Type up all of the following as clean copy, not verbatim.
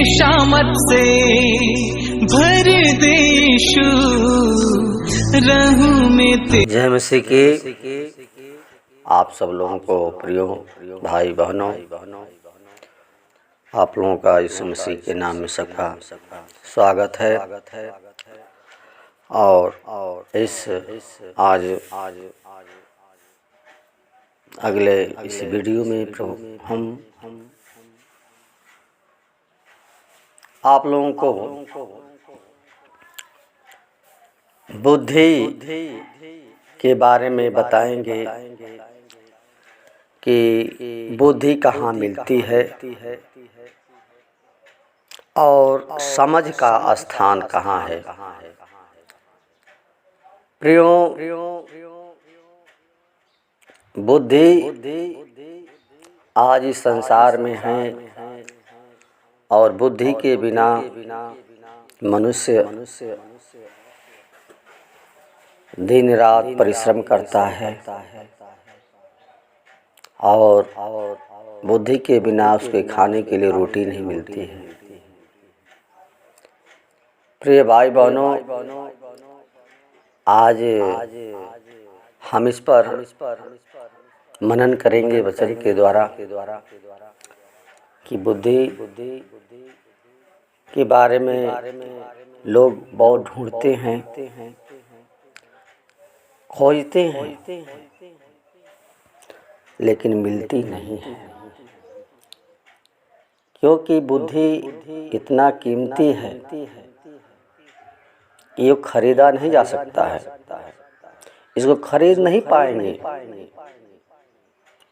शामत से भर देशु रहूं में ते। जय मसीह की। आप सब लोगों को प्रियो भाई बहनों, आप लोगों का यीशु मसीह के नाम में सबका स्वागत है। और इस आज अगले इस वीडियो में प्रभु हम आप लोगों को बुद्धि के बारे में बताएंगे कि बुद्धि कहाँ मिलती है और समझ का स्थान कहाँ है। प्रियो, बुद्धि आज इस संसार में है और बुद्धि के बिना मनुष्य दिन रात परिश्रम करता है और बुद्धि के बिना उसके खाने के लिए रोटी नहीं मिलती है। प्रिय भाई बहनों, आज हम इस पर मनन करेंगे वचन के द्वारा कि बुद्धि के बारे में लोग बहुत ढूंढते हैं, खोजते हैं, लेकिन मिलती नहीं है, क्योंकि बुद्धि इतना कीमती है कि ये खरीदा नहीं जा सकता है। इसको खरीद नहीं पाएंगे।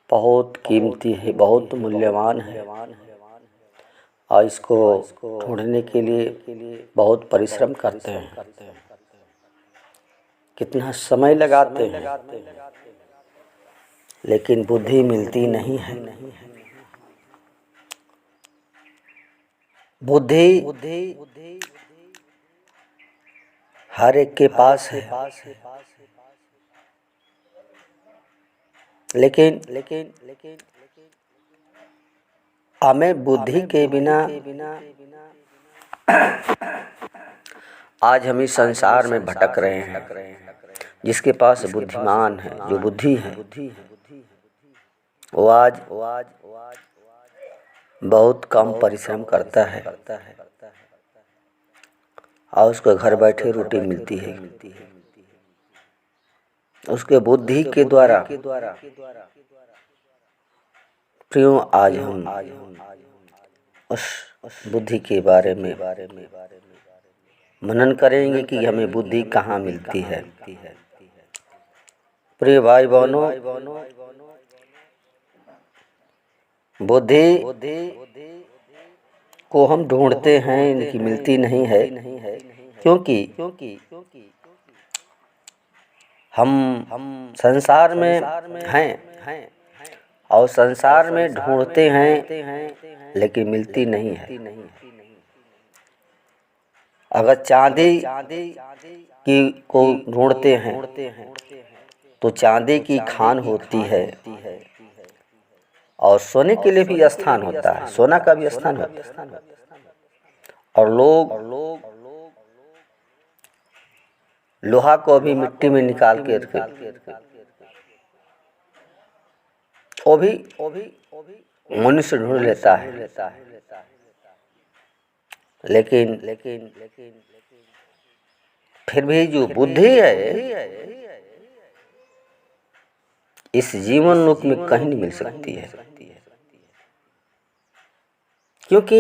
बहुत कीमती है, बहुत मूल्यवान है और इसको ढूंढने के लिए बहुत परिश्रम करते हैं, कितना समय लगाते हैं, लेकिन बुद्धि मिलती नहीं है। बुद्धि हर एक के पास है, लेकिन हमें बुद्धि के बिना आज हम इस संसार में भटक रहे हैं। जिसके पास बुद्धिमान है, जो बुद्धि है, वो आज बहुत कम परिश्रम करता है और उसको घर बैठे रोटी मिलती है। उसके बुद्धि के द्वारा प्रियो आज हम उस बुद्धि के बारे में मनन करेंगे कि हमें बुद्धि कहाँ मिलती है। प्रिय भाई बहनों, बुद्धि को हम ढूंढते हैं लेकिन मिलती नहीं है, क्योंकि हम संसार में हैं और संसार में ढूंढते हैं लेकिन मिलती नहीं है। अगर चांदी की को ढूंढते हैं तो चांदी की खान होती है और सोने के लिए भी स्थान होता है, सोना का भी स्थान होता है। और लोग लोहा को भी मिट्टी में निकाल के वो भी मनुष्य ढूंढ लेता है, लेकिन फिर भी जो बुद्धि है इस जीवन लोक में कहीं नहीं मिल सकती है, क्योंकि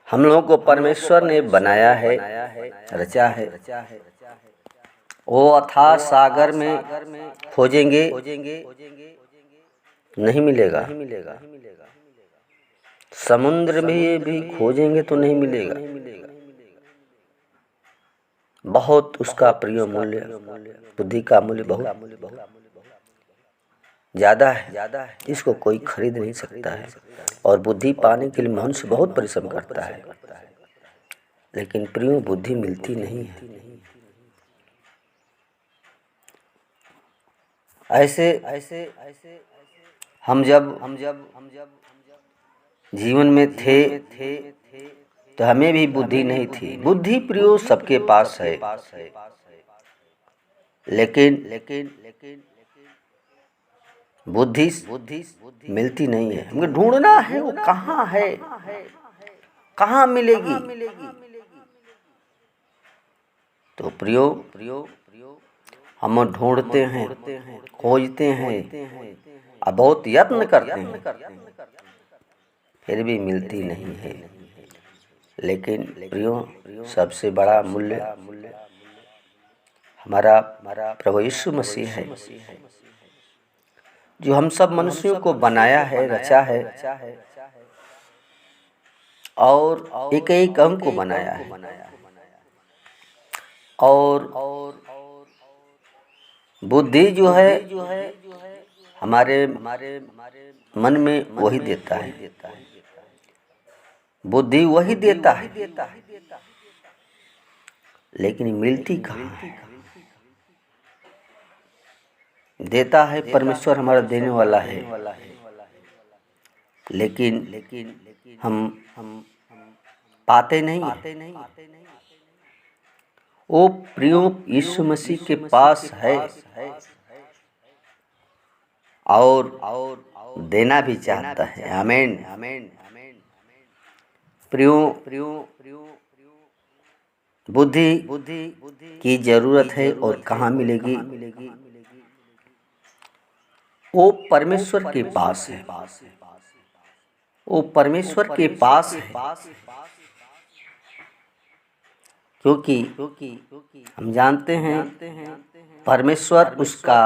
हम लोगों को परमेश्वर ने बनाया है, रचा है। वो अथाह सागर में खोजेंगे नहीं मिलेगा, समुद्र में भी खोजेंगे तो नहीं मिलेगा। बहुत उसका प्रिय मूल्य, बुद्धि का मूल्य बहुत ज़्यादा है, इसको कोई खरीद नहीं सकता है। और बुद्धि पाने के लिए मनुष्य बहुत परिश्रम करता है, लेकिन प्रिय बुद्धि मिलती नहीं है। ऐसे हम जब जीवन में थे तो हमें भी बुद्धि नहीं थी। बुद्धि प्रियो सबके पास है, लेकिन बुद्धि मिलती नहीं है। हमको ढूंढना है, वो कहाँ है, कहाँ मिलेगी। तो प्रियो हम ढूंढते हैं, खोजते हैं, अब बहुत यत्न करते हैं, फिर भी मिलती नहीं है। लेकिन प्रियो सबसे बड़ा मूल्य हमारा प्रभु यीशु मसीह है, जो हम सब मनुष्यों को बनाया है, रचा है और एक एक अंग को बनाया है। और बुद्धि जो है हमारे मन में वही देता है, बुद्धि वही देता है, लेकिन मिलती कहाँ है। देता है परमेश्वर, हमारा देने वाला है, लेकिन हम पाते नहीं हैं। वो प्रियो यीशु मसीह के पास है और देना भी चाहता है। आमीन। प्रियो बुद्धि की जरूरत है और कहाँ मिलेगी? वो परमेश्वर के पास है, वो परमेश्वर के पास है, क्योंकि हम जानते हैं परमेश्वर उसका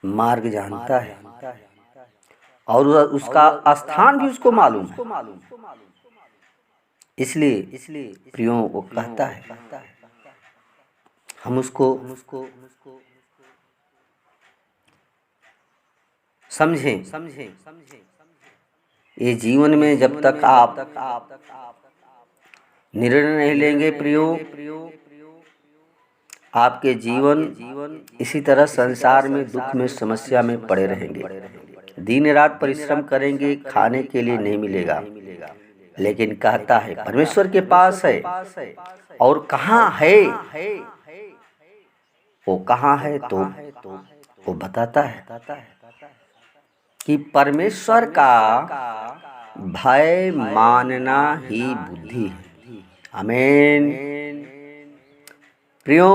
मार्ग जानता है और उसका स्थान भी उसको मालूम है। इसलिए प्रियो वो कहता है, हम उसको समझें। ये जीवन में जब तक आप निर्णय नहीं लेंगे प्रियो, आपके जीवन इसी तरह संसार में दुख में समस्या में पड़े रहेंगे। दिन रात परिश्रम करेंगे, खाने के लिए नहीं मिलेगा। लेकिन कहता है परमेश्वर के पास है, और कहाँ है, वो कहाँ है तो वो बताता है कि परमेश्वर का भय मानना ही बुद्धि है। आमीन। प्रियो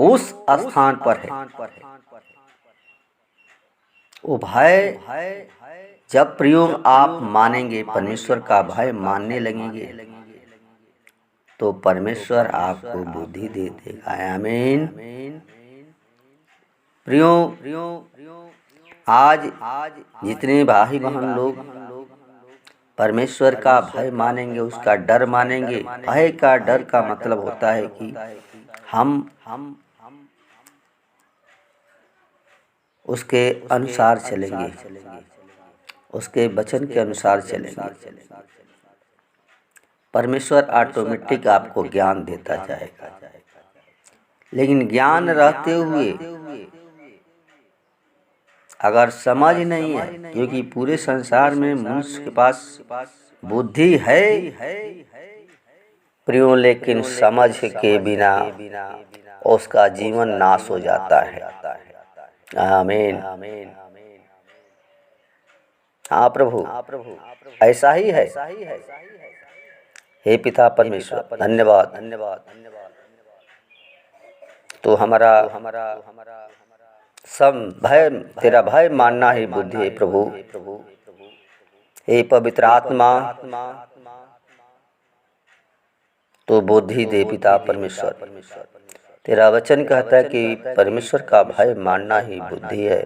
उस स्थान पर है, वो भय जब प्रियो आप मानेंगे, परमेश्वर का भय मानने लगेंगे, तो परमेश्वर आपको बुद्धि दे देगा। आमीन। प्रियो आज जितने भाई बहन लोग परमेश्वर का भय मानेंगे, उसका डर मानेंगे। भय का डर का मतलब होता है कि हम उसके अनुसार चलेंगे, उसके वचन के अनुसार चलेंगे। परमेश्वर ऑटोमेटिक आपको ज्ञान देता जाएगा। लेकिन ज्ञान रहते हुए अगर समझ नहीं है, क्योंकि पूरे संसार में मनुष्य के पास बुद्धि है प्रियो, लेकिन समझ के बिना उसका जीवन नाश हो जाता है। आमीन। हाँ प्रभु, ऐसा ही है। हे पिता परमेश्वर, धन्यवाद। तो हमारा सब भय, तेरा भय मानना ही बुद्धि है प्रभु। हे पवित्र आत्मा, तो बुद्धि दे पिता परमेश्वर। तेरा वचन कहता है कि परमेश्वर का भय मानना ही बुद्धि है।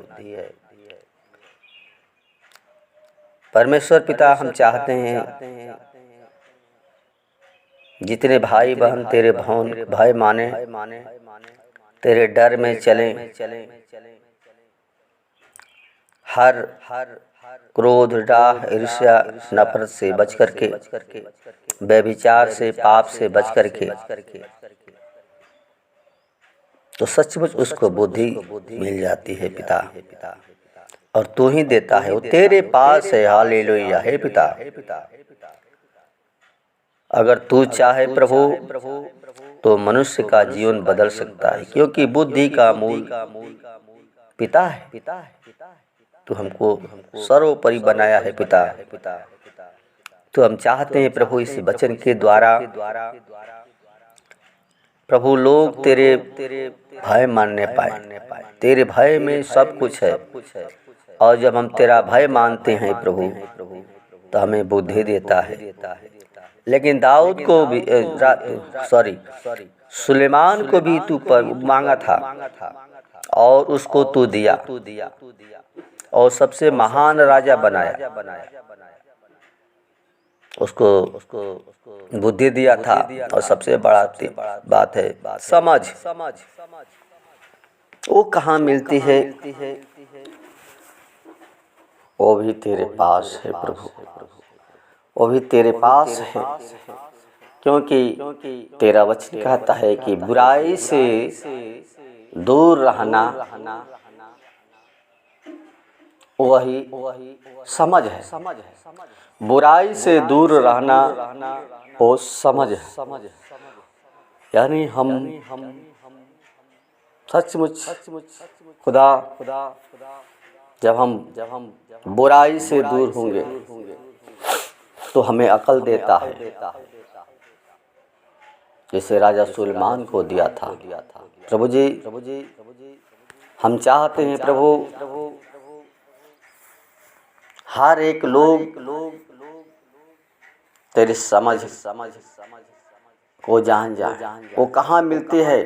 परमेश्वर पिता, हम चाहते हैं जितने भाई बहन तेरे भय माने, तेरे डर में चलें, हर क्रोध, डाह, ईर्ष्या, नफरत से बच करके, व्यभिचार से, पाप से बच करके, तो सचमुच उसको बुद्धि मिल जाती है पिता। और तू ही देता है, वो तेरे पास है। हालेलुया। हे पिता, अगर तू चाहे प्रभु तो मनुष्य का जीवन बदल सकता है, क्योंकि बुद्धि का मूल पिता है। तू हमको सर्वोपरि बनाया है पिता। तो हम चाहते हैं प्रभु इस वचन के द्वारा प्रभु लोग तेरे भय मानने पाए। तेरे भय में सब कुछ है, और जब हम तेरा भय मानते हैं प्रभु तो हमें बुद्धि देता है। लेकिन दाऊद को भी सुलेमान को भी तू पर मांगा था और उसको तू दिया और सबसे महान राजा बनाया। उसको बुद्धि दिया था, और सबसे बड़ा बात है समझ। वो कहाँ मिलती है? वो भी तेरे पास है प्रभु, वो भी तेरे पास है, क्योंकि तेरा वचन कहता है कि बुराई से दूर रहना वही समझ है। बुराई से दूर रहना वो समझ है। यानी हम सचमुच खुदा जब हम बुराई से दूर होंगे तो हमें अकल देता है, जैसे राजा सुलेमान को दिया था। प्रभु जी, हम चाहते हैं प्रभु हर एक लोग तेरी समझ को जान जाए। वो कहाँ मिलती है?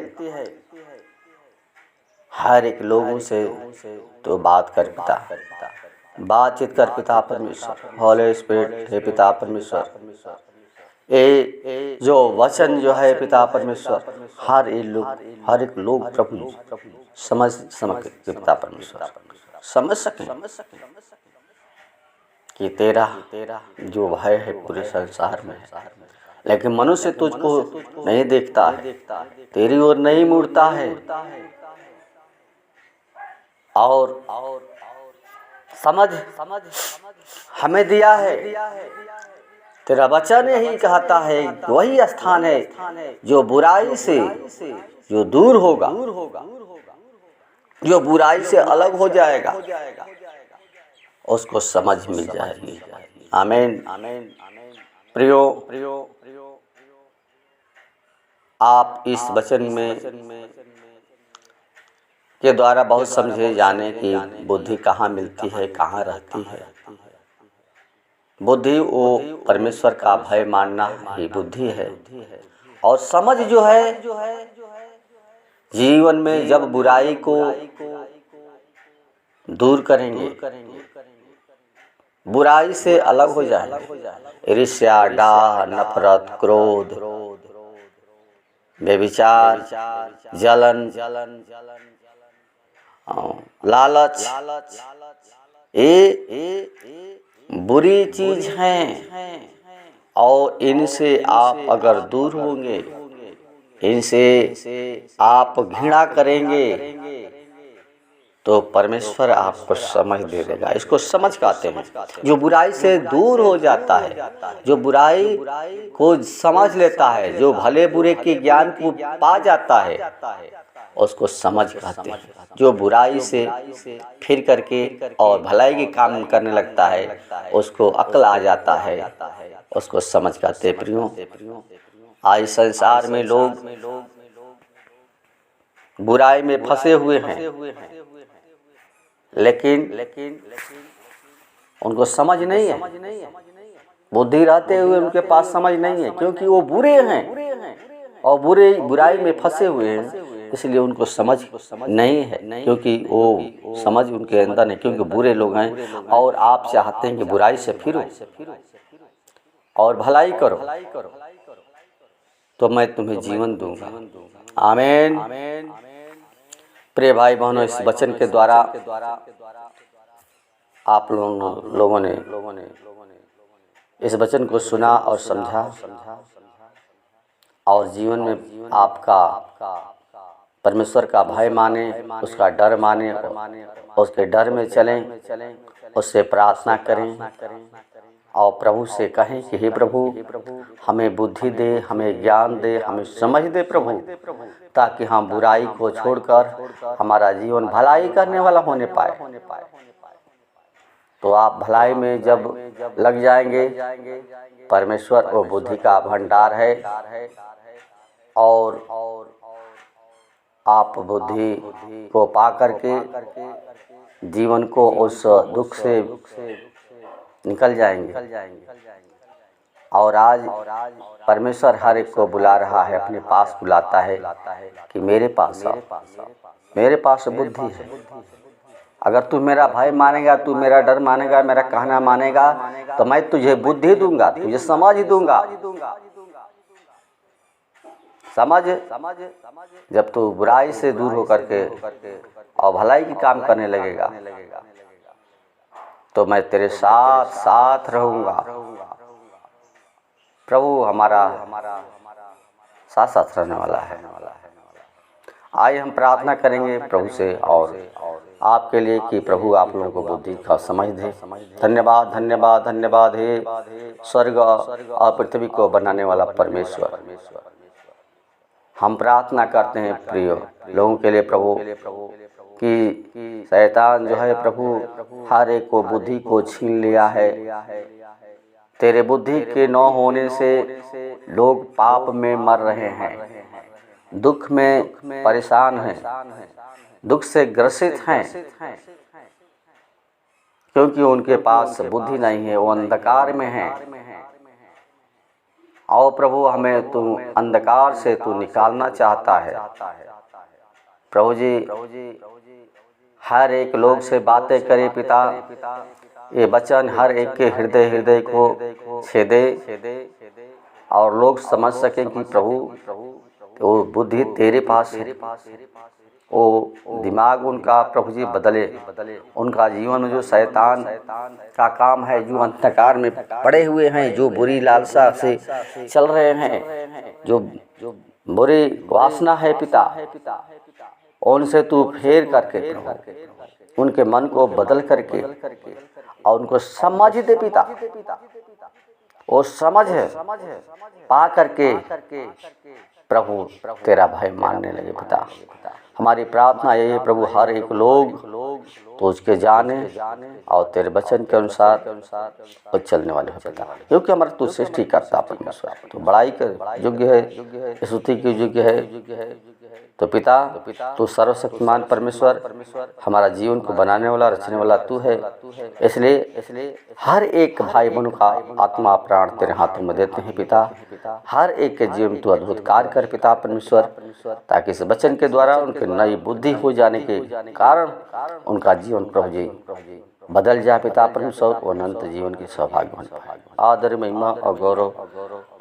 हर एक लोगों से तो बात कर पिता, बातचीत कर पिता परमेश्वर। होली स्पिरिट है पिता परमेश्वर, ये जो वचन जो है पिता परमेश्वर, हर एक लोग प्रभु समझ के पिता परमेश्वर समझ सके कि तेरा जो भय है पूरे संसार में है। लेकिन मनुष्य तुझको नहीं देखता है, तेरी ओर नहीं मुड़ता है, और समझ हमें दिया है। तेरा वचन ही कहता है वही स्थान है जो बुराई से जो दूर होगा, जो बुराई से अलग हो जाएगा, उसको समझ मिल जाएगी। आमीन। प्रियो, आप इस वचन में के द्वारा बहुत समझे जाने कि बुद्धि कहाँ मिलती है, कहाँ रहती है। बुद्धि वो परमेश्वर का भय मानना ही बुद्धि है, और समझ जो है जीवन में जब बुराई को दूर करेंगे, बुराई से अलग हो जाएंगे। ईर्ष्या, डाह, नफरत, क्रोध, व्यभिचार, जलन, लालच, ये बुरी चीज हैं, और इनसे आप अगर दूर होंगे, इनसे आप घृणा करेंगे, तो परमेश्वर आपको समझ दे देगा। इसको समझ कहते हैं। जो बुराई से दूर हो जाता है, जो बुराई को समझ लेता है, जो भले बुरे के ज्ञान को पा जाता है, उसको समझ कहते हैं। जो बुराई से फिर करके और भलाई के काम करने लगता है, उसको अक्ल आ जाता है, उसको समझ कहते हैं। प्रियो, आज संसार में लोग बुराई में फंसे हुए हैं, लेकिन उनको समझ नहीं है। बुद्धि रहते हुए उनके पास समझ नहीं है, क्योंकि वो बुरे हैं और बुराई में फंसे हुए हैं, इसलिए उनको समझ नहीं है, क्योंकि वो समझ उनके अंदर नहीं, क्योंकि बुरे लोग हैं। और आप चाहते हैं कि बुराई से फिरो और भलाई करो, तो मैं तुम्हें जीवन दूंगा। आमीन। प्रिय भाई बहनों, इस वचन के द्वारा आप लोगों ने इस वचन को सुना और समझा, और जीवन में आपका परमेश्वर का भय माने, उसका डर माने, उसके डर में चलें, उससे प्रार्थना करें और प्रभु से कहें कि हे प्रभु हमें बुद्धि दे, हमें ज्ञान दे, हमें समझ दे प्रभु, ताकि हम बुराई को छोड़कर हमारा जीवन भलाई करने वाला होने पाए। तो आप भलाई में जब लग जाएंगे, परमेश्वर वो बुद्धि का भंडार है और आप बुद्धि को पा करके जीवन को उस दुख से निकल जाएंगे। और आज परमेश्वर हर एक को बुला रहा है, अपने पास बुलाता है कि मेरे पास आओ, मेरे पास बुद्धि है। अगर तू मेरा भय मानेगा, तू मेरा डर मानेगा, मेरा कहना मानेगा, तो मैं तुझे बुद्धि दूंगा, तुझे समझ दूंगा। समझ जब तू बुराई से दूर होकर के और भलाई की काम करने लगेगा, तो मैं तेरे साथ साथ रहूंगा। प्रभु हमारा साथ साथ रहने वाला है। आइए हम प्रार्थना करेंगे प्रभु से और आपके लिए कि प्रभु आप लोगों को बुद्धि का समझ दे। धन्यवाद धन्यवाद धन्यवाद हे स्वर्ग और पृथ्वी को बनाने वाला परमेश्वर। हम प्रार्थना करते हैं प्रिय लोगों के लिए प्रभु कि शैतान जो है प्रभु हर एक को बुद्धि को छीन लिया है। तेरे बुद्धि के न होने से लोग पाप में मर रहे हैं, दुख में परेशान हैं, दुख से ग्रसित हैं, क्योंकि उनके पास बुद्धि नहीं है, वो अंधकार में हैं। और प्रभु हमें तू अंधकार से तू निकालना चाहता है। प्रभु जी हर एक लोग से बातें करे पिता, ये वचन हर एक के हृदय को छेदे और लोग समझ सकें कि प्रभु वो बुद्धि तेरे पास है। वो दिमाग उनका प्रभु जी बदले, उनका जीवन में जो शैतान का काम है, जो अंधकार में पड़े हुए हैं, जो बुरी लालसा से चल रहे हैं, जो बुरी वासना है पिता, उनसे तू फेर करके प्रभु उनके मन को बदल करके और उनको समझ दे पिता। वो समझ है पा करके प्रभु तेरा भय मानने लगे पिता। हमारी प्रार्थना यही है प्रभु हर एक लोग तो उसके जाने और तेरे वचन के अनुसार वो चलने वाले हो पिता, क्योंकि हमारा तू सृष्टि करता परमेश्वर, तो बड़ाई कर योग्य है, स्तुति के योग्य है। तो पिता तू सर्वशक्तिमान परमेश्वर, हमारा जीवन को बनाने वाला रचने वाला तू है। इसलिए हर एक भाई बहन का आत्मा प्राण तेरे हाथों में देते हैं पिता। हर एक के जीवन तू अद्भुत कार्य कर पिता परमेश्वर, ताकि इस वचन के द्वारा उनके नई बुद्धि हो जाने के कारण उनका जीवन प्रभु जी बदल जाए पिता परमेश्वर, और अनंत जीवन की सौभाग्य बन पाए। आदर महिमा और गौरव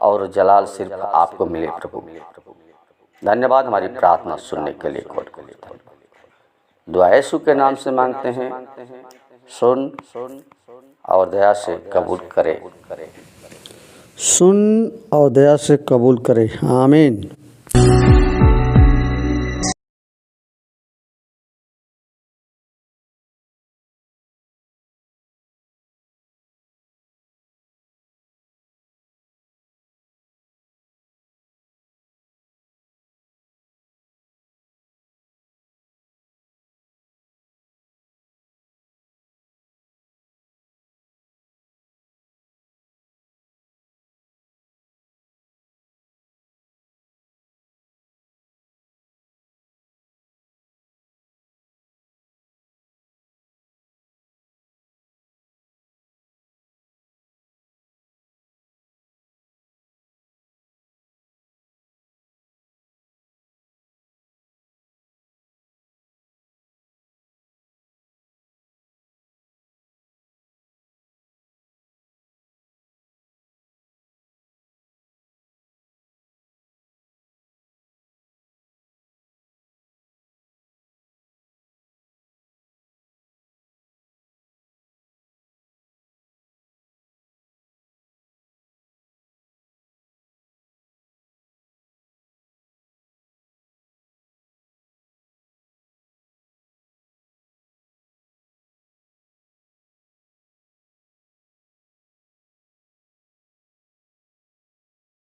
और जलाल सिर्फ आपको मिले प्रभु। धन्यवाद हमारी प्रार्थना सुनने के लिए। कोट को दुआ यीशु के नाम से मांगते हैं, सुन और दया से कबूल करे। सुन और दया से कबूल करे। आमीन।